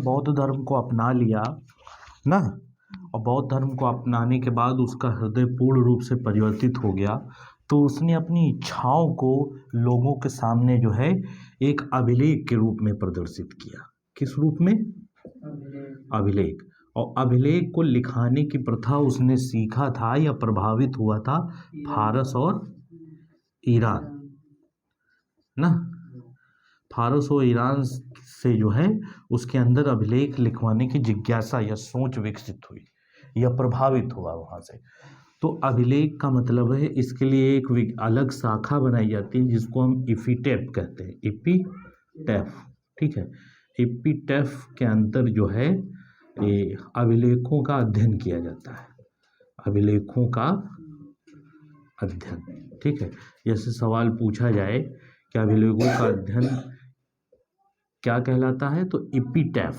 बौद्ध धर्म को अपना लिया ना, और बौद्ध धर्म को अपनाने के बाद उसका हृदय पूर्ण रूप से परिवर्तित हो गया, तो उसने अपनी इच्छाओं को लोगों के सामने जो है एक अभिलेख के रूप में प्रदर्शित किया। किस रूप में? अभिलेख। और अभिलेख को लिखाने की प्रथा उसने सीखा था या प्रभावित हुआ था फारस और ईरान ना। फारस और ईरान से जो है उसके अंदर अभिलेख लिखवाने की जिज्ञासा या सोच विकसित हुई या प्रभावित हुआ वहाँ से। तो अभिलेख का मतलब है, इसके लिए एक अलग शाखा बनाई जाती है जिसको हम इपिटैफ कहते हैं। इपिटैफ, ठीक है। इपिटैफ के अंदर जो है ये अभिलेखों का अध्ययन किया जाता है, अभिलेखों का अध्ययन, ठीक है। जैसे सवाल पूछा जाए कि अभिलेखों का अध्ययन क्या कहलाता है, तो इपिटैफ,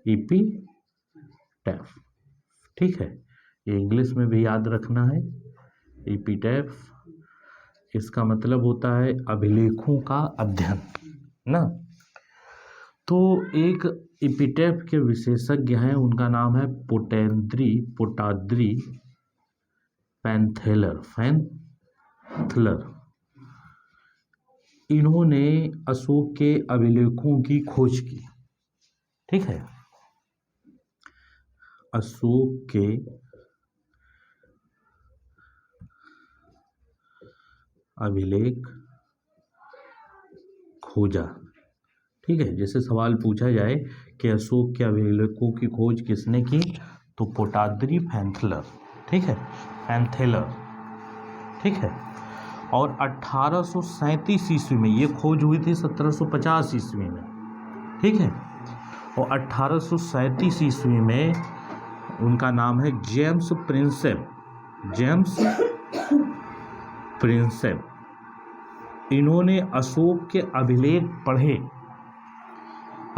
इपिटैफ, ठीक है। ये इंग्लिश में भी याद रखना है। इपिटैफ इसका मतलब होता है अभिलेखों का अध्ययन ना। तो एक इपिटैफ के विशेषज्ञ हैं, उनका नाम है पोटाद्री पैंथेलर। इन्होंने अशोक के अभिलेखों की खोज की, ठीक है। अशोक के अभिलेख खोजा, ठीक है। जैसे सवाल पूछा जाए कि अशोक के अभिलेखों की खोज किसने की, तो पोटाद्री पैंथेलर, ठीक है, पैंथेलर, ठीक है। और 1837 ईस्वी में ये खोज हुई थी, 1750 ईस्वी में, ठीक है। और 1837 ईस्वी में उनका नाम है जेम्स प्रिंसेप। इन्होंने अशोक के अभिलेख पढ़े।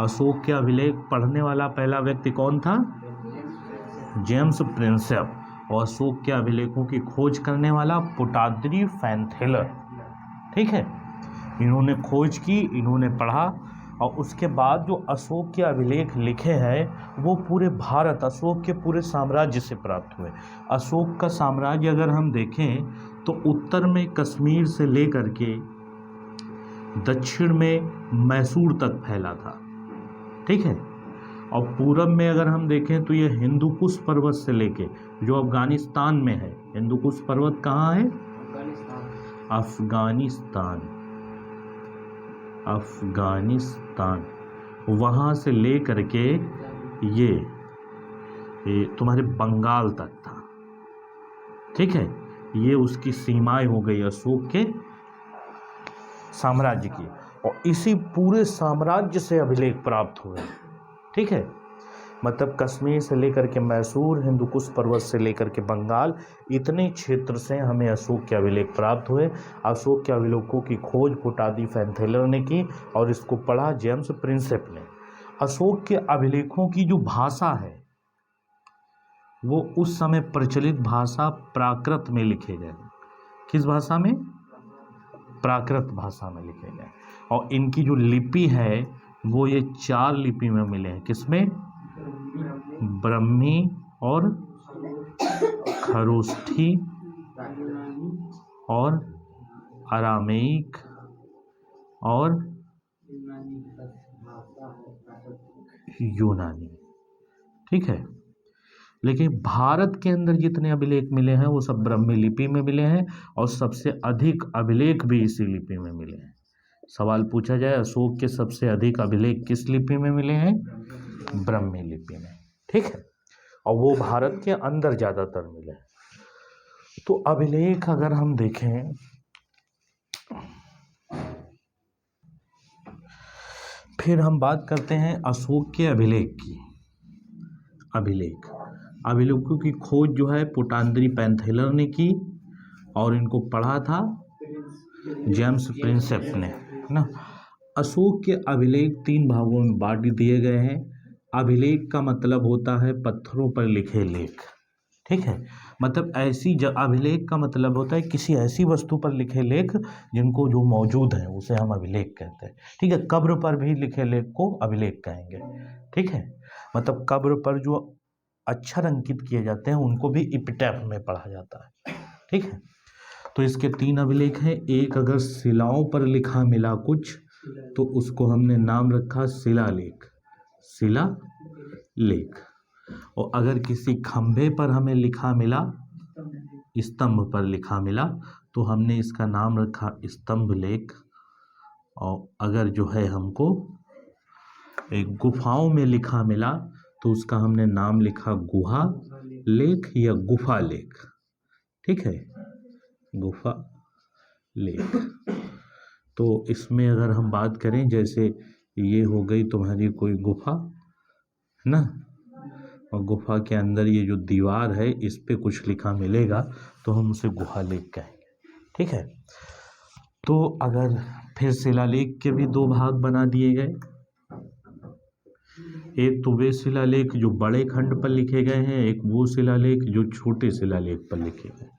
अशोक के अभिलेख पढ़ने वाला पहला व्यक्ति कौन था? James Prinsep. और अशोक के अभिलेखों की खोज करने वाला पोटाद्री पैंथेलर, ठीक है। इन्होंने खोज की, इन्होंने पढ़ा, और उसके बाद जो अशोक के अभिलेख लिखे हैं वो पूरे भारत, अशोक के पूरे साम्राज्य से प्राप्त हुए। अशोक का साम्राज्य अगर हम देखें तो उत्तर में कश्मीर से लेकर के दक्षिण में मैसूर तक फैला था, ठीक है। और पूरब में अगर हम देखें तो ये हिंदुकुश पर्वत से लेके जो अफगानिस्तान में है, हिंदुकुश पर्वत कहाँ है? अफगानिस्तान, वहाँ से ले करके ये तुम्हारे बंगाल तक था, ठीक है। ये उसकी सीमाएं हो गई अशोक के साम्राज्य की। और इसी पूरे साम्राज्य से अभिलेख प्राप्त हुए, ठीक है। मतलब कश्मीर से लेकर के मैसूर, हिंदुकुश पर्वत से लेकर के बंगाल, इतने क्षेत्र से हमें अशोक के अभिलेख प्राप्त हुए। अशोक के अभिलेखों की खोज पोटाद्री पैंथेलर ने की और इसको पढ़ा जेम्स प्रिंसेप ने। अशोक के अभिलेखों की जो भाषा है वो उस समय प्रचलित भाषा प्राकृत में लिखे गए। किस भाषा में? प्राकृत भाषा में लिखे गए। और इनकी जो लिपि है वो ये 4 लिपि में मिले हैं। किसमें? ब्रह्मी और खरोष्ठी और अरामेइक और यूनानी, ठीक है। लेकिन भारत के अंदर जितने अभिलेख मिले हैं वो सब ब्रह्मी लिपि में मिले हैं और सबसे अधिक अभिलेख भी इसी लिपि में मिले हैं। सवाल पूछा जाए अशोक के सबसे अधिक अभिलेख किस लिपि में मिले हैं? ब्रह्मी लिपि में, ठीक है। और वो भारत के अंदर ज़्यादातर मिले हैं। तो अभिलेख अगर हम देखें, फिर हम बात करते हैं अशोक के अभिलेख की। अभिलेखों की खोज जो है पोटाद्री पैंथेलर ने की और इनको पढ़ा था जेम्स प्रिंसेप ने, है ना। अशोक के अभिलेख 3 भागों में बांट दिए गए हैं। अभिलेख का मतलब होता है पत्थरों पर लिखे लेख, ठीक है, मतलब ऐसी अभिलेख का मतलब होता है किसी ऐसी वस्तु पर लिखे लेख जिनको जो मौजूद है उसे हम अभिलेख कहते हैं। ठीक है, कब्र पर भी लिखे लेख को अभिलेख कहेंगे। ठीक है, मतलब कब्र पर जो अक्षर अंकित किए जाते हैं उनको भी इपिटैफ में पढ़ा जाता है। ठीक है, तो इसके 3 अभिलेख हैं। एक, अगर शिलाओं पर लिखा मिला कुछ तो उसको हमने नाम रखा शिलालेख, शिलालेख। और अगर किसी खंभे पर हमें लिखा मिला, स्तंभ पर लिखा मिला, तो हमने इसका नाम रखा स्तंभ लेख। और अगर जो है हमको एक गुफाओं में लिखा मिला तो उसका हमने नाम लिखा गुहा लेख या गुफा लेख। ठीक है, गुफा लेख। तो इसमें अगर हम बात करें, जैसे ये हो गई तुम्हारी कोई गुफा है ना, और गुफा के अंदर ये जो दीवार है इस पे कुछ लिखा मिलेगा तो हम उसे गुहा लेख कहेंगे। ठीक है, तो अगर फिर शिलालेख के भी 2 भाग बना दिए गए। एक तो वे शिलालेख जो बड़े खंड पर लिखे गए हैं, एक वो शिलालेख जो छोटे शिलालेख पर लिखे गए।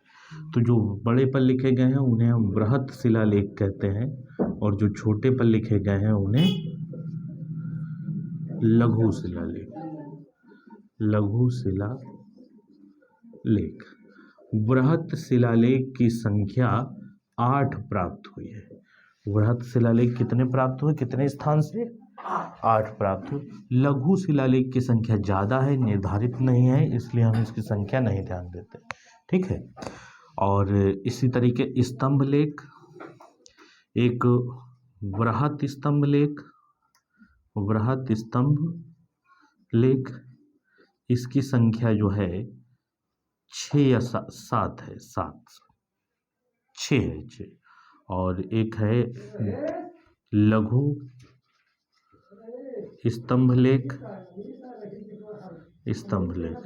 तो जो बड़े पर लिखे गए हैं उन्हें हम बृहत शिलालेख कहते हैं, और जो छोटे पर लिखे गए हैं उन्हें लघु शिलालेख, लघु शिलालेख। बृहत शिलालेख की संख्या 8 प्राप्त हुई है। बृहत शिलालेख कितने प्राप्त हुए, कितने स्थान से? 8 प्राप्त हुए। लघु शिलालेख की संख्या ज़्यादा है, निर्धारित नहीं है, इसलिए हम इसकी संख्या नहीं ध्यान देते। ठीक है, और इसी तरीके स्तंभ लेख, एक बृहत स्तंभ लेख, बृहत स्तंभ लेख, इसकी संख्या जो है 6 या 7 है, 6 है 6। और एक है लघु स्तंभ लेख, स्तंभ लेख।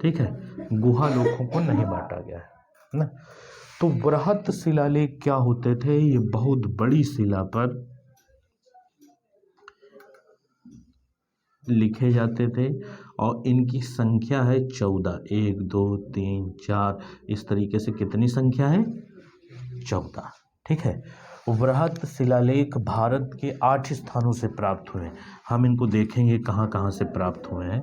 ठीक है, गुहा लेखों को नहीं बांटा गया है ना। तो बृहत शिलालेख क्या होते थे, ये बहुत बड़ी शिला पर लिखे जाते थे और इनकी संख्या है 14। 1 2 3 4 इस तरीके से कितनी संख्या है? 14। ठीक है, बृहत शिलालेख भारत के 8 स्थानों से प्राप्त हुए हैं। हम इनको देखेंगे कहाँ कहाँ से प्राप्त हुए हैं।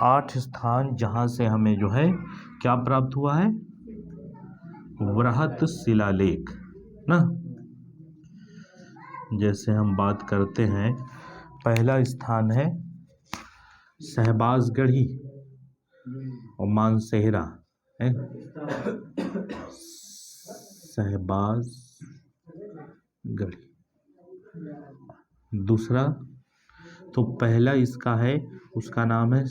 आठ स्थान जहाँ से हमें जो है क्या प्राप्त हुआ है? बृहत शिलालेख ना। जैसे हम बात करते हैं, पहला स्थान है शहबाजगढ़ी और मानसेहरा है, शहबाजगढ़ी। दूसरा तो पहला इसका है, उसका नाम है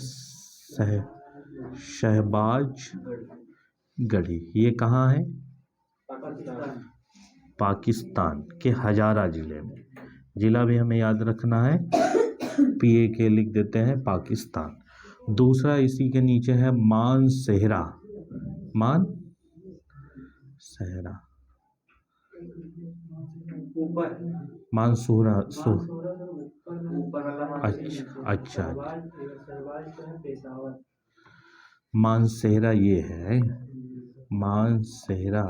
शहबाजगढ़ी। ये कहाँ है? पाकिस्तान के हजारा जिले में। जिला भी हमें याद रखना है, PAK लिख देते हैं, पाकिस्तान। दूसरा इसी के नीचे है मानसेहरा, मानसेहरा, मानसूरा। अच्छा, मानसेहरा ये है, मानसेहरा।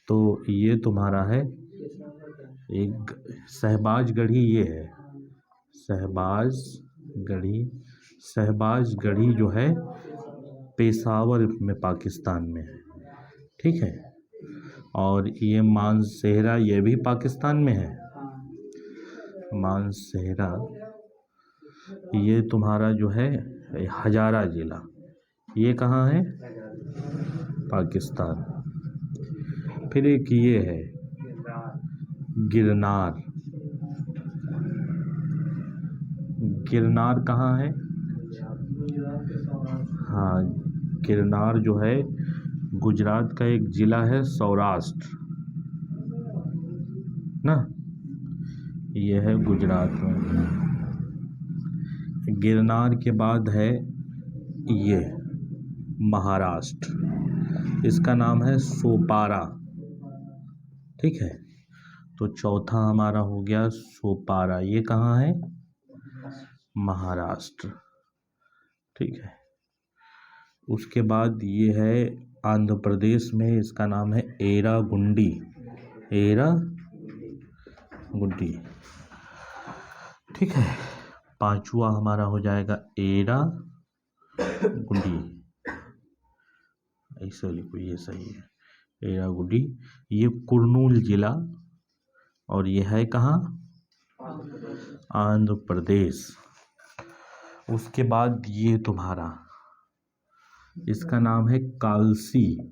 तो ये तुम्हारा है एक शहबाजगढ़ी, ये है शहबाजगढ़ी। शहबाजगढ़ी जो है पेशावर में, पाकिस्तान में है। ठीक है, और ये मानसेहरा ये भी पाकिस्तान में है। मानसेहरा ये तुम्हारा जो है हजारा जिला, ये कहाँ है? पाकिस्तान। फिर एक ये है गिरनार। गिरनार कहाँ है? हाँ, गिरनार जो है गुजरात का एक जिला है, सौराष्ट्र ना, ये है गुजरात में। गिरनार के बाद है ये महाराष्ट्र, इसका नाम है सोपारा। ठीक है, तो चौथा हमारा हो गया सोपारा, ये कहाँ है? महाराष्ट्र। ठीक है, उसके बाद ये है आंध्र प्रदेश में, इसका नाम है एरागुंडी। एरागुंडी। ठीक है, पांचवा हमारा हो जाएगा एरागुंडी, ऐसा लिखो, ये सही है, एरागुंडी। ये कुर्नूल जिला, और ये है कहाँ? आंध्र प्रदेश। उसके बाद ये तुम्हारा, इसका नाम है कालसी।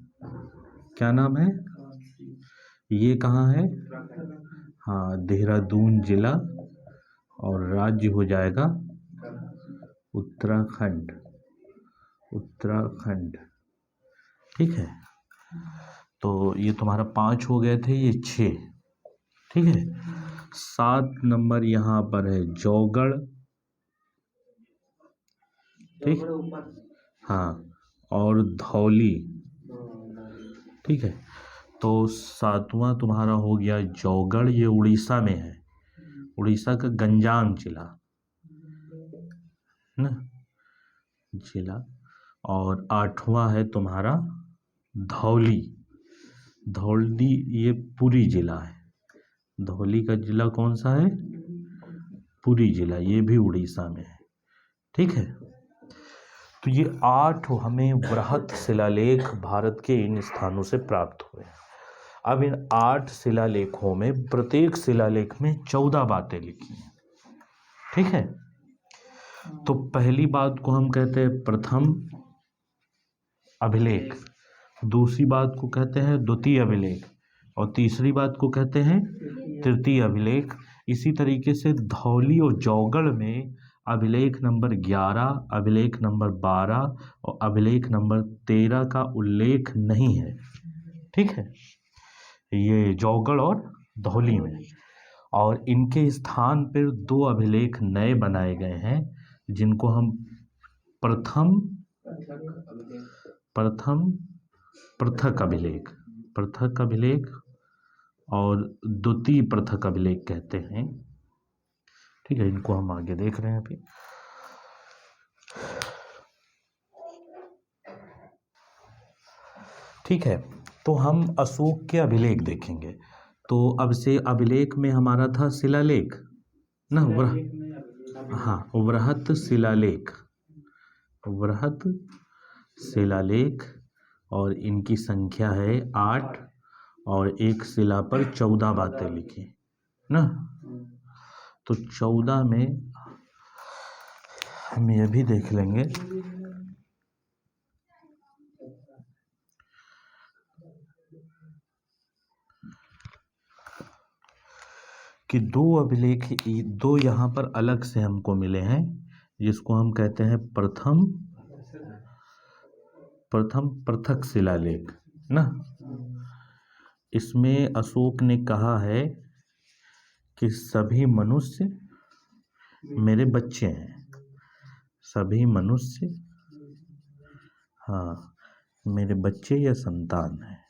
क्या नाम है? ये कहाँ है? हाँ, देहरादून जिला, और राज्य हो जाएगा उत्तराखंड। उत्तराखंड। ठीक है, तो ये तुम्हारा 5 हो गए थे, ये 6। ठीक है, 7 नंबर यहाँ पर है जौगढ़। ठीक, हाँ, और धौली। ठीक है, तो 7वां तुम्हारा हो गया जौगढ़, ये उड़ीसा में है, उड़ीसा का गंजाम जिला ना, जिला। और 8वां है तुम्हारा धौली। धौली ये पुरी जिला है। धौली का जिला कौन सा है? पुरी जिला, ये भी उड़ीसा में है। ठीक है, तो ये 8 हमें बृहत शिलालेख भारत के इन स्थानों से प्राप्त हुए। अब इन 8 शिलालेखों में प्रत्येक शिलालेख में 14 बातें लिखी हैं। ठीक है, तो पहली बात को हम कहते हैं प्रथम अभिलेख, दूसरी बात को कहते हैं द्वितीय अभिलेख, और तीसरी बात को कहते हैं तृतीय अभिलेख। इसी तरीके से धौली और जौगढ़ में अभिलेख नंबर 11, अभिलेख नंबर 12 और अभिलेख नंबर 13 का उल्लेख नहीं है। ठीक है, ये जौगढ़ और धौली में, और इनके स्थान पर 2 अभिलेख नए बनाए गए हैं, जिनको हम प्रथम पृथक अभिलेख और द्वितीय पृथक अभिलेख कहते हैं। ठीक है, इनको हम आगे देख रहे हैं अभी। ठीक है, तो हम अशोक के अभिलेख देखेंगे। तो अब से अभिलेख में हमारा था शिलालेख ना, हाँ, वृहत शिलालेख, और इनकी संख्या है 8, और एक शिला पर 14 बातें लिखी ना। तो 14 में हम ये भी देख लेंगे कि 2 अभिलेख, 2 यहाँ पर अलग से हमको मिले हैं, जिसको हम कहते हैं प्रथम पृथक शिलालेख ना। इसमें अशोक ने कहा है कि सभी मनुष्य मेरे बच्चे हैं, सभी मनुष्य, हाँ, मेरे बच्चे या संतान है।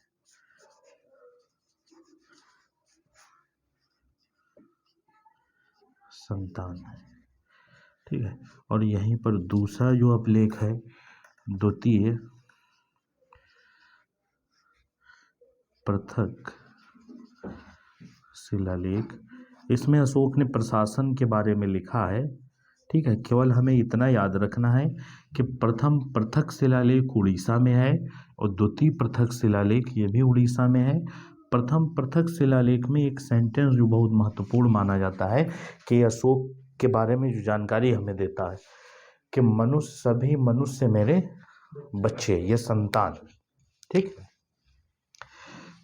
ठीक है, और यहीं पर दूसरा जो अभिलेख है, द्वितीय पृथक शिलालेख, इसमें अशोक ने प्रशासन के बारे में लिखा है। ठीक है, केवल हमें इतना याद रखना है कि प्रथम पृथक शिलालेख उड़ीसा में है, और द्वितीय पृथक शिलालेख ये भी उड़ीसा में है। प्रथम पृथक शिलालेख में एक सेंटेंस जो बहुत महत्वपूर्ण माना जाता है, कि अशोक के बारे में जो जानकारी हमें देता है कि सभी मनुष्य मेरे बच्चे या संतान। ठीक,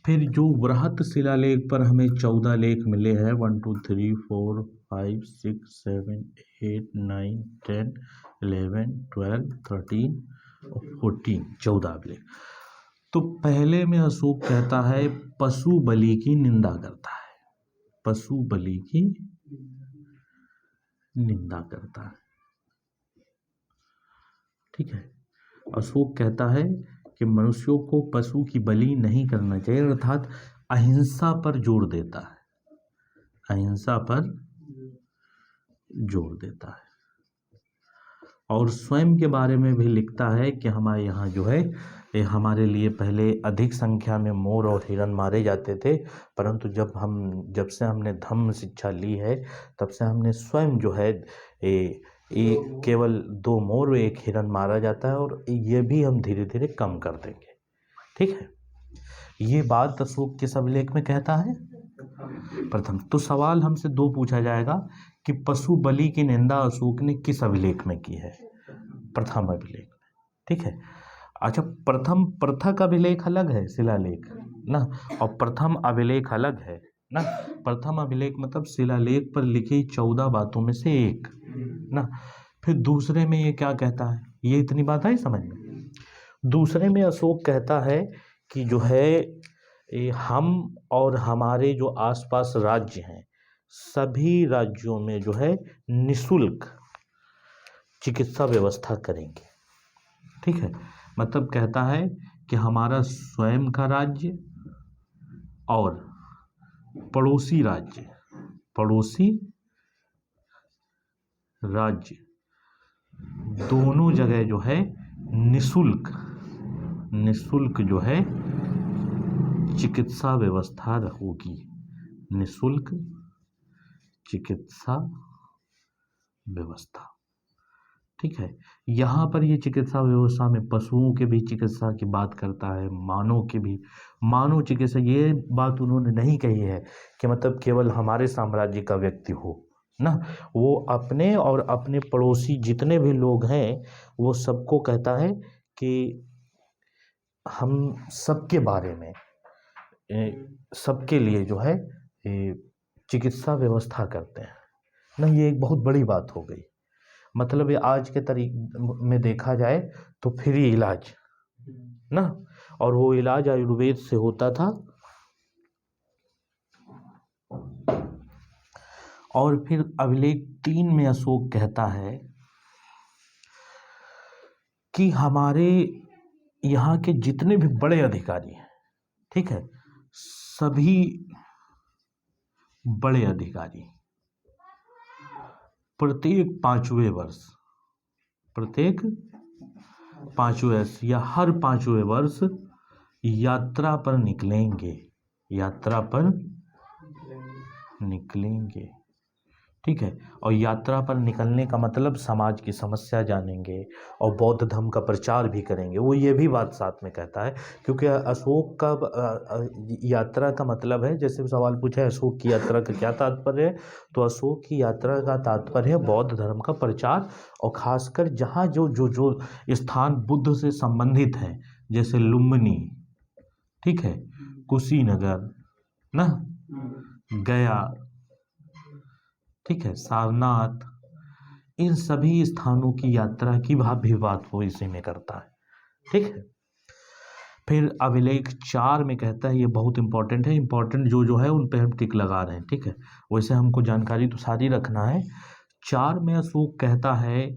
फिर जो वृहत शिलालेख पर हमें 14 लेख मिले हैं, 1 2 3 4 5 6 7 8 9 10 11 12 13 और 14, 14 अभिलेख। तो पहले में अशोक कहता है पशु बलि की निंदा करता है, पशु बलि की निंदा करता है। ठीक है, अशोक कहता है कि मनुष्यों को पशु की बलि नहीं करना चाहिए, अर्थात अहिंसा पर जोर देता है, अहिंसा पर जोर देता है। और स्वयं के बारे में भी लिखता है कि हमारे यहाँ जो है ये हमारे लिए पहले अधिक संख्या में मोर और हिरन मारे जाते थे, परंतु जब से हमने धम्म शिक्षा ली है तब से हमने स्वयं जो है ये केवल 2 मोर 1 हिरन मारा जाता है, और ये भी हम धीरे धीरे कम कर देंगे। ठीक है, ये बात अशोक किस अभिलेख में कहता है? प्रथम। तो सवाल हमसे 2 पूछा जाएगा कि पशु बलि की निंदा अशोक ने किस अभिलेख में की है? प्रथम अभिलेख में। ठीक है। अच्छा, प्रथम पृथक अभिलेख अलग है, शिलालेख ना, और प्रथम अभिलेख अलग है ना। प्रथम अभिलेख मतलब शिलालेख पर लिखी 14 बातों में से एक ना। फिर दूसरे में ये क्या कहता है, ये इतनी बात आई समझ में? दूसरे में अशोक कहता है कि जो है हम और हमारे जो आसपास राज्य हैं, सभी राज्यों में जो है निशुल्क चिकित्सा व्यवस्था करेंगे। ठीक है, मतलब कहता है कि हमारा स्वयं का राज्य और पड़ोसी राज्य दोनों जगह जो है निशुल्क जो है चिकित्सा व्यवस्था होगी, निशुल्क चिकित्सा व्यवस्था। ठीक है, यहाँ पर ये चिकित्सा व्यवस्था में पशुओं के भी चिकित्सा की बात करता है, मानव के भी, मानव चिकित्सा। ये बात उन्होंने नहीं कही है कि मतलब केवल हमारे साम्राज्य का व्यक्ति हो ना, वो अपने और अपने पड़ोसी जितने भी लोग हैं वो सबको कहता है कि हम सबके बारे में सबके लिए जो है चिकित्सा व्यवस्था करते हैं ना। ये एक बहुत बड़ी बात हो गई। मतलब ये आज के तरीके में देखा जाए तो फ्री इलाज ना, और वो इलाज आयुर्वेद से होता था। और फिर अभिलेख 3 में अशोक कहता है कि हमारे यहाँ के जितने भी बड़े अधिकारी हैं, ठीक है, सभी बड़े अधिकारी प्रत्येक 5वें वर्ष या हर 5वें वर्ष यात्रा पर निकलेंगे। ठीक है, और यात्रा पर निकलने का मतलब समाज की समस्या जानेंगे और बौद्ध धर्म का प्रचार भी करेंगे। वो ये भी बात साथ में कहता है, क्योंकि अशोक का यात्रा का मतलब है, जैसे सवाल पूछा है अशोक की यात्रा का क्या तात्पर्य है, तो अशोक की यात्रा का तात्पर्य है बौद्ध धर्म का प्रचार, और खासकर जहाँ जो जो जो स्थान बुद्ध से संबंधित हैं, जैसे लुम्बिनी, ठीक है, कुशीनगर ना, गया, ठीक है, सारनाथ, इन सभी स्थानों की यात्रा की भी बात वो इसी में करता है। ठीक है, फिर अभिलेख 4 में कहता है, ये बहुत इंपॉर्टेंट है, इंपॉर्टेंट जो है उन पे हम टिक लगा रहे हैं। ठीक है, वैसे हमको जानकारी तो सारी रखना है। 4 में अशोक कहता है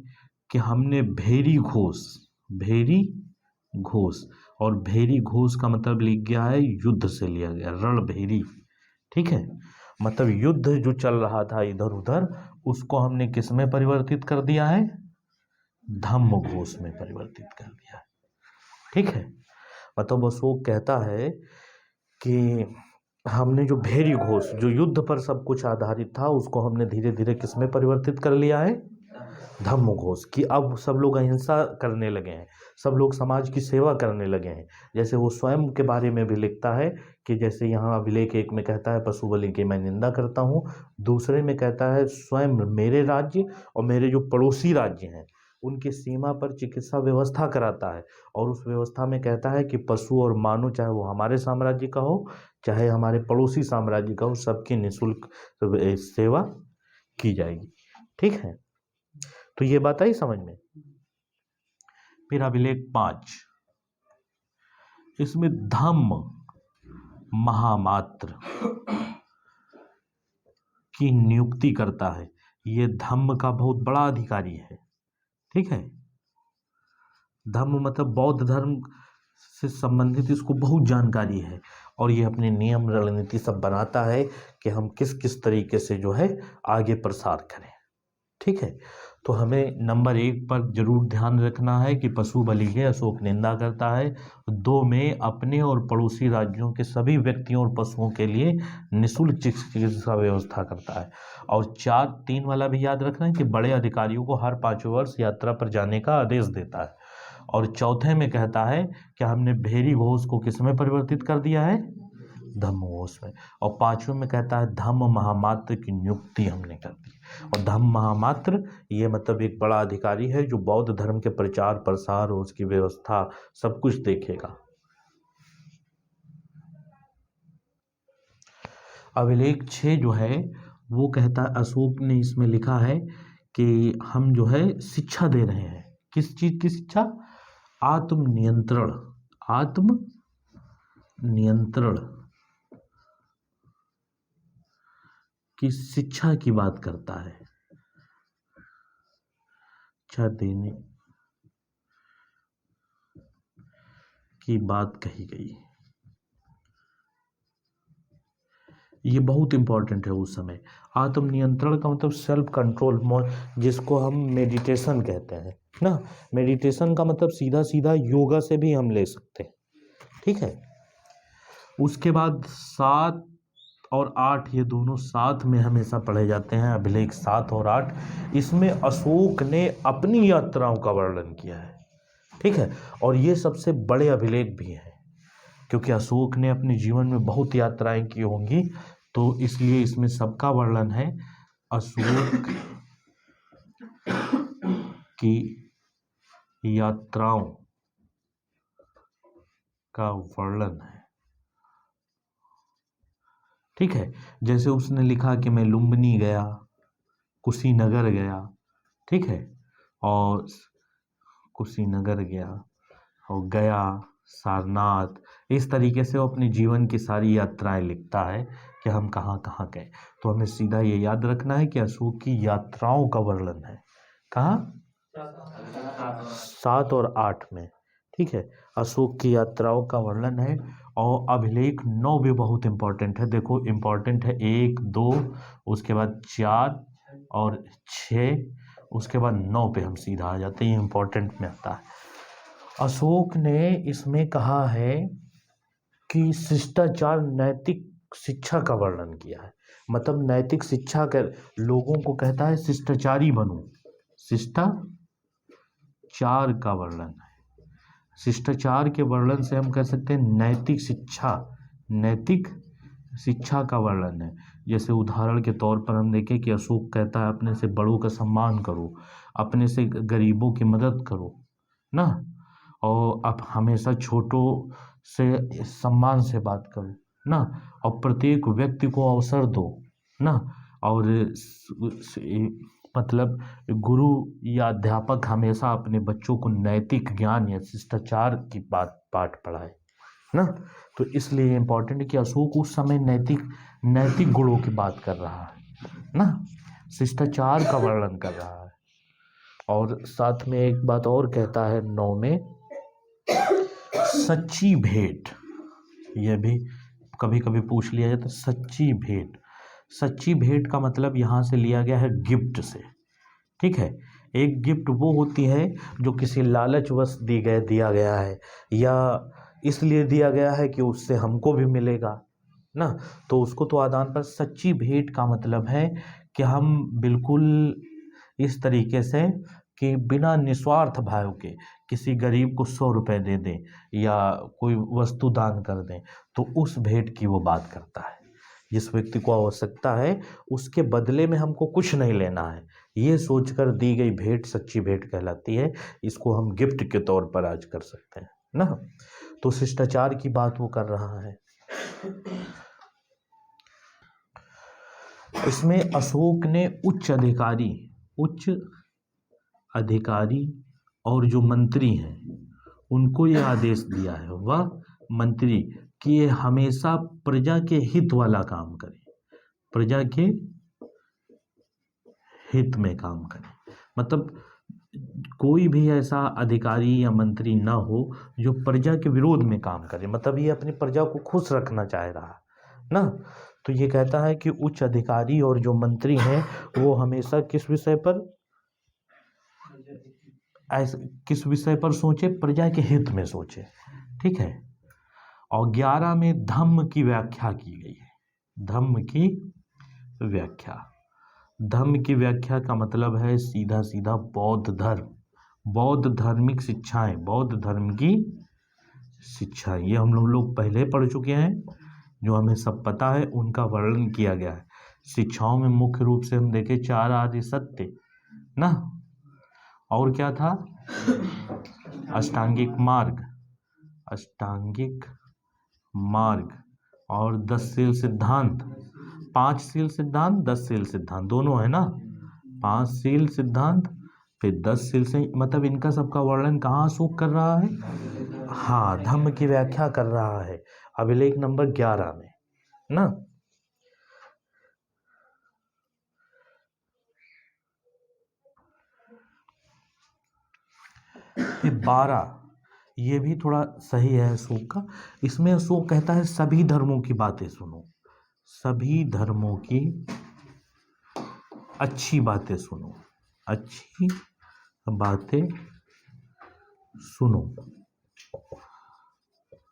कि हमने भेरी घोष, और भेरी घोष का मतलब लिख गया है युद्ध से लिया गया, रणभेरी। ठीक है, मतलब युद्ध जो चल रहा था इधर उधर, उसको हमने किस में परिवर्तित कर दिया है? धम्म घोष में परिवर्तित कर दिया है। ठीक है, मतलब अशोक कहता है कि हमने जो भेरी घोष, जो युद्ध पर सब कुछ आधारित था, उसको हमने धीरे धीरे किस में परिवर्तित कर लिया है? धम्म घोष। कि अब सब लोग अहिंसा करने लगे हैं, सब लोग समाज की सेवा करने लगे हैं। जैसे वो स्वयं के बारे में भी लिखता है कि जैसे यहाँ अभिलेख 1 में कहता है पशु बलि की मैं निंदा करता हूँ, दूसरे में कहता है स्वयं मेरे राज्य और मेरे जो पड़ोसी राज्य हैं उनकी सीमा पर चिकित्सा व्यवस्था कराता है, और उस व्यवस्था में कहता है कि पशु और मानव, चाहे वो हमारे साम्राज्य का हो चाहे हमारे पड़ोसी साम्राज्य का हो, सबकी निःशुल्क सेवा की जाएगी। ठीक है, तो ये बात आई समझ में। फिर अभिलेख 5, इसमें धम्म महामात्र की नियुक्ति करता है। ये धम्म का बहुत बड़ा अधिकारी है। ठीक है, धम्म मतलब बौद्ध धर्म से संबंधित इसको बहुत जानकारी है और ये अपने नियम रणनीति सब बनाता है कि हम किस किस तरीके से जो है आगे प्रसार करें। ठीक है, तो हमें नंबर 1 पर जरूर ध्यान रखना है कि पशु बलि की अशोक निंदा करता है। 2 में अपने और पड़ोसी राज्यों के सभी व्यक्तियों और पशुओं के लिए निःशुल्क चिकित्सा व्यवस्था करता है। और 3 वाला भी याद रखना है कि बड़े अधिकारियों को हर 5 वर्ष यात्रा पर जाने का आदेश देता है। और चौथे में कहता है कि हमने भेरी घोष को किसमें परिवर्तित कर दिया है, धम्म घोष में। और 5वें में कहता है धम्म महामात्र की नियुक्ति हमने कर दी। और धम्म महामात्र ये मतलब एक बड़ा अधिकारी है जो बौद्ध धर्म के प्रचार प्रसार और उसकी व्यवस्था सब कुछ देखेगा। अभिलेख 6 जो है वो कहता है, अशोक ने इसमें लिखा है कि हम जो है शिक्षा दे रहे हैं। किस चीज की शिक्षा? आत्म नियंत्रण, आत्म नियंत्रण की शिक्षा की बात करता है, शिक्षा देने की बात कही गई। ये बहुत इंपॉर्टेंट है उस समय। आत्म नियंत्रण का मतलब सेल्फ कंट्रोल, जिसको हम मेडिटेशन कहते हैं ना। मेडिटेशन का मतलब सीधा सीधा योगा से भी हम ले सकते हैं। ठीक है, उसके बाद 7 और 8 ये दोनों साथ में हमेशा पढ़े जाते हैं। अभिलेख 7 और 8 इसमें अशोक ने अपनी यात्राओं का वर्णन किया है। ठीक है, और ये सबसे बड़े अभिलेख भी हैं क्योंकि अशोक ने अपने जीवन में बहुत यात्राएं की होंगी, तो इसलिए इसमें सबका वर्णन है। अशोक की यात्राओं का वर्णन है। ठीक है, जैसे उसने लिखा कि मैं लुम्बिनी गया, कुशीनगर गया। ठीक है, और कुशीनगर गया और गया, सारनाथ, इस तरीके से वो अपने जीवन की सारी यात्राएं लिखता है कि हम कहाँ कहाँ गए। तो हमें सीधा ये याद रखना है कि अशोक की यात्राओं का वर्णन है। कहाँ? 7 और 8 में। ठीक है, अशोक की यात्राओं का वर्णन है। और अभिलेख 9 भी बहुत इंपॉर्टेंट है। देखो इंपॉर्टेंट है 1 2, उसके बाद 4 और 6, उसके बाद 9 पे हम सीधा आ जाते हैं। ये इंपॉर्टेंट में आता है। अशोक ने इसमें कहा है कि शिष्टाचार नैतिक शिक्षा का वर्णन किया है। मतलब नैतिक शिक्षा कर लोगों को कहता है शिष्टाचारी बनो, शिष्टाचार का वर्णन है। शिष्टाचार के वर्णन से हम कह सकते हैं नैतिक शिक्षा, नैतिक शिक्षा का वर्णन है। जैसे उदाहरण के तौर पर हम देखें कि अशोक कहता है अपने से बड़ों का सम्मान करो, अपने से गरीबों की मदद करो ना, और आप हमेशा छोटों से सम्मान से बात करो ना, और प्रत्येक व्यक्ति को अवसर दो ना। और मतलब गुरु या अध्यापक हमेशा अपने बच्चों को नैतिक ज्ञान या शिष्टाचार की पाठ पढ़ाए ना। तो इसलिए इम्पोर्टेंट है कि अशोक उस समय नैतिक गुणों की बात कर रहा है ना, शिष्टाचार का वर्णन कर रहा है। और साथ में एक बात और कहता है 9 में, सच्ची भेंट। यह भी कभी कभी पूछ लिया जाता है, सच्ची भेंट। सच्ची भेंट का मतलब यहाँ से लिया गया है गिफ्ट से। ठीक है, एक गिफ्ट वो होती है जो किसी लालचवश दिया गया है या इसलिए दिया गया है कि उससे हमको भी मिलेगा ना, तो उसको तो आदान पर। सच्ची भेंट का मतलब है कि हम बिल्कुल इस तरीके से कि बिना निस्वार्थ भाव के किसी गरीब को 100 रुपए दे दें या कोई वस्तु दान कर दें, तो उस भेंट की वो बात करता है। जिस व्यक्ति को आवश्यकता है उसके बदले में हमको कुछ नहीं लेना है, ये सोचकर दी गई भेंट सच्ची भेंट कहलाती है। इसको हम गिफ्ट के तौर पर आज कर सकते हैं ना। तो शिष्टाचार की बात वो कर रहा है। इसमें अशोक ने उच्च अधिकारी और जो मंत्री हैं उनको ये आदेश दिया है, वह मंत्री, कि ये हमेशा प्रजा के हित वाला काम करें, प्रजा के हित में काम करें। मतलब कोई भी ऐसा अधिकारी या मंत्री ना हो जो प्रजा के विरोध में काम करे, मतलब ये अपनी प्रजा को खुश रखना चाह रहा है ना। तो ये कहता है कि उच्च अधिकारी और जो मंत्री हैं वो हमेशा किस विषय पर सोचे, प्रजा के हित में सोचे। ठीक है। और 11 में धम्म की व्याख्या की गई है। धम्म की व्याख्या, धम्म की व्याख्या का मतलब है सीधा सीधा बौद्ध धर्म, बौद्ध धार्मिक शिक्षाएं, बौद्ध धर्म की शिक्षा। ये हम लोग पहले पढ़ चुके हैं, जो हमें सब पता है उनका वर्णन किया गया है। शिक्षाओं में मुख्य रूप से हम देखें 4 आर्य सत्य ना, और क्या था, अष्टांगिक मार्ग, अष्टांगिक मार्ग, और 10 शील सिद्धांत, 5 शील सिद्धांत 10 शील सिद्धांत दोनों है ना, 5 शील सिद्धांत फिर 10 शील से, मतलब इनका सबका वर्णन कहाँ अशोक कर रहा है, हाँ धम्म की व्याख्या कर रहा है अभिलेख नंबर 11 में ना। फिर 12, ये भी थोड़ा सही है अशोक का। इसमें अशोक कहता है सभी धर्मों की बातें सुनो, सभी धर्मों की अच्छी बातें सुनो, अच्छी बातें सुनो।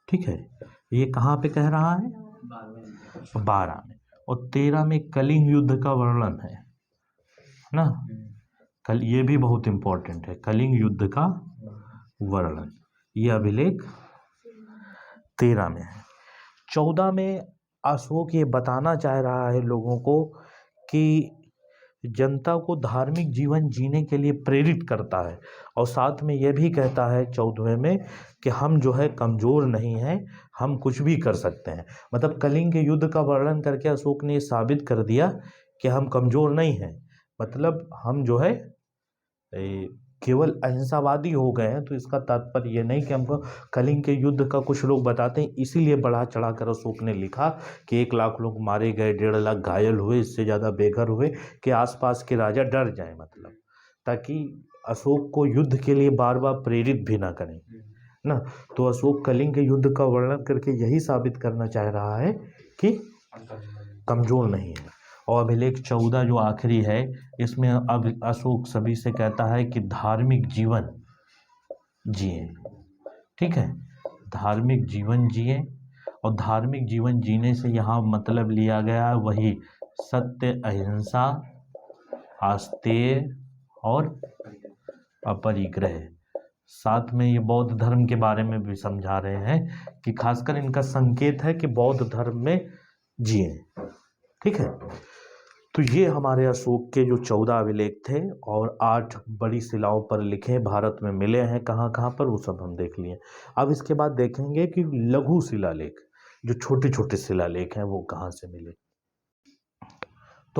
ठीक है। ये कहाँ पे कह रहा है, 12 में। और 13 में कलिंग युद्ध का वर्णन है ना, कल ये भी बहुत इंपॉर्टेंट है, कलिंग युद्ध का वर्णन, ये अभिलेख 13 में है। 14 में अशोक ये बताना चाह रहा है लोगों को कि जनता को धार्मिक जीवन जीने के लिए प्रेरित करता है, और साथ में यह भी कहता है 14वें में कि हम जो है कमज़ोर नहीं हैं, हम कुछ भी कर सकते हैं। मतलब कलिंग के युद्ध का वर्णन करके अशोक ने साबित कर दिया कि हम कमज़ोर नहीं हैं, मतलब हम जो है केवल अहिंसावादी हो गए हैं। तो इसका तात्पर्य ये नहीं कि हमको कलिंग के युद्ध का, कुछ लोग बताते हैं इसीलिए बढ़ा चढ़ा कर अशोक ने लिखा कि 1 लाख लोग मारे गए, 1.5 लाख घायल हुए, इससे ज़्यादा बेघर हुए कि आसपास के राजा डर जाएं, मतलब ताकि अशोक को युद्ध के लिए बार बार प्रेरित भी ना करें ना। तो अशोक कलिंग के युद्ध का वर्णन करके यही साबित करना चाह रहा है कि कमज़ोर नहीं है। और अभिलेख 14 जो आखिरी है, इसमें अब अशोक सभी से कहता है कि धार्मिक जीवन जिए। ठीक है, धार्मिक जीवन जिए। और धार्मिक जीवन जीने से यहाँ मतलब लिया गया है वही सत्य, अहिंसा, आस्तेय और अपरिग्रह। साथ में ये बौद्ध धर्म के बारे में भी समझा रहे हैं कि खासकर इनका संकेत है कि बौद्ध धर्म में जिए। ठीक है। तो ये हमारे अशोक के जो 14 अभिलेख थे और 8 बड़ी शिलाओं पर लिखे, भारत में मिले हैं कहाँ कहाँ पर, वो सब हम देख लिए। अब इसके बाद देखेंगे कि लघु शिलालेख, जो छोटे छोटे शिलालेख हैं, वो कहाँ से मिले।